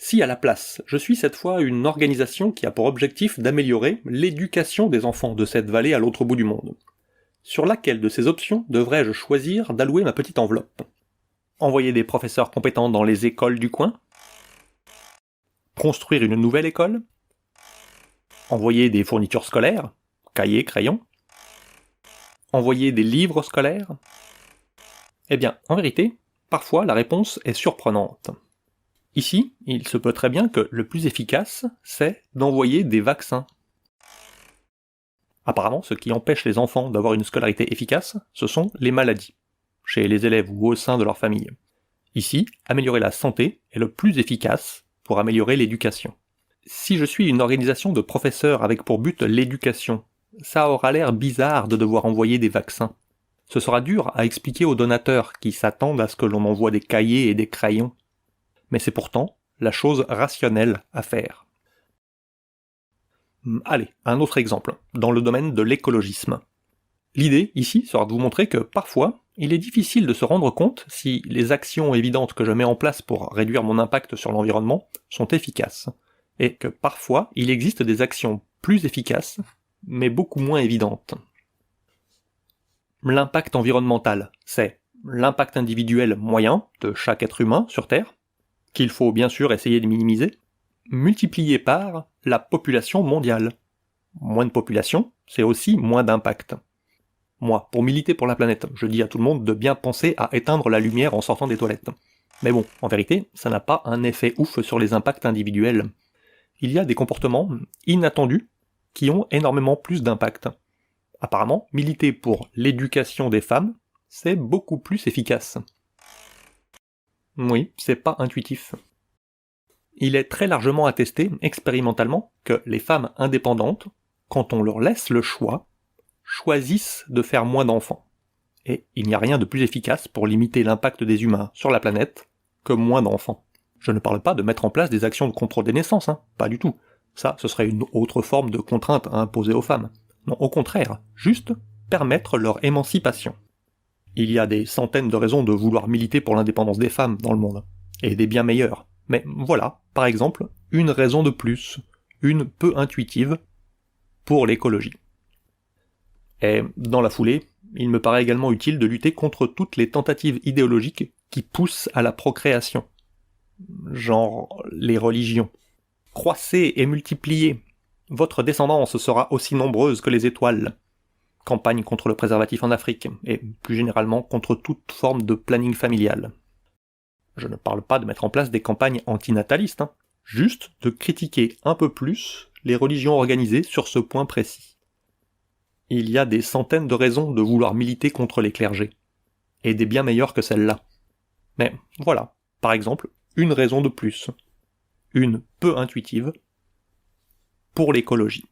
Si à la place, je suis cette fois une organisation qui a pour objectif d'améliorer l'éducation des enfants de cette vallée à l'autre bout du monde, sur laquelle de ces options devrais-je choisir d'allouer ma petite enveloppe? Envoyer des professeurs compétents dans les écoles du coin? Construire une nouvelle école? Envoyer des fournitures scolaires? Cahiers, crayons? Envoyer des livres scolaires? Eh bien, en vérité, parfois la réponse est surprenante. Ici, il se peut très bien que le plus efficace, c'est d'envoyer des vaccins. Apparemment, ce qui empêche les enfants d'avoir une scolarité efficace, ce sont les maladies, chez les élèves ou au sein de leur famille. Ici, améliorer la santé est le plus efficace pour améliorer l'éducation. Si je suis une organisation de professeurs avec pour but l'éducation, ça aura l'air bizarre de devoir envoyer des vaccins. Ce sera dur à expliquer aux donateurs qui s'attendent à ce que l'on envoie des cahiers et des crayons. Mais c'est pourtant la chose rationnelle à faire. Allez, un autre exemple, dans le domaine de l'écologisme. L'idée, ici, sera de vous montrer que, parfois, il est difficile de se rendre compte si les actions évidentes que je mets en place pour réduire mon impact sur l'environnement sont efficaces, et que, parfois, il existe des actions plus efficaces, mais beaucoup moins évidentes. L'impact environnemental, c'est l'impact individuel moyen de chaque être humain sur Terre, qu'il faut bien sûr essayer de minimiser, multiplié par la population mondiale. Moins de population, c'est aussi moins d'impact. Moi, pour militer pour la planète, je dis à tout le monde de bien penser à éteindre la lumière en sortant des toilettes. Mais bon, en vérité, ça n'a pas un effet ouf sur les impacts individuels. Il y a des comportements inattendus qui ont énormément plus d'impact. Apparemment, militer pour l'éducation des femmes, c'est beaucoup plus efficace. Oui, c'est pas intuitif. Il est très largement attesté, expérimentalement, que les femmes indépendantes, quand on leur laisse le choix, choisissent de faire moins d'enfants. Et il n'y a rien de plus efficace pour limiter l'impact des humains sur la planète que moins d'enfants. Je ne parle pas de mettre en place des actions de contrôle des naissances, pas du tout. Ça, ce serait une autre forme de contrainte à imposer aux femmes. Non, au contraire, juste permettre leur émancipation. Il y a des centaines de raisons de vouloir militer pour l'indépendance des femmes dans le monde, et des bien meilleures. Mais voilà, par exemple, une raison de plus, une peu intuitive, pour l'écologie. Et dans la foulée, il me paraît également utile de lutter contre toutes les tentatives idéologiques qui poussent à la procréation. Genre les religions. Croissez et multipliez. Votre descendance sera aussi nombreuse que les étoiles. Campagne contre le préservatif en Afrique, et plus généralement contre toute forme de planning familial. Je ne parle pas de mettre en place des campagnes antinatalistes, juste de critiquer un peu plus les religions organisées sur ce point précis. Il y a des centaines de raisons de vouloir militer contre les clergés, et des bien meilleures que celles-là. Mais voilà, par exemple, une raison de plus, une peu intuitive, pour l'écologie.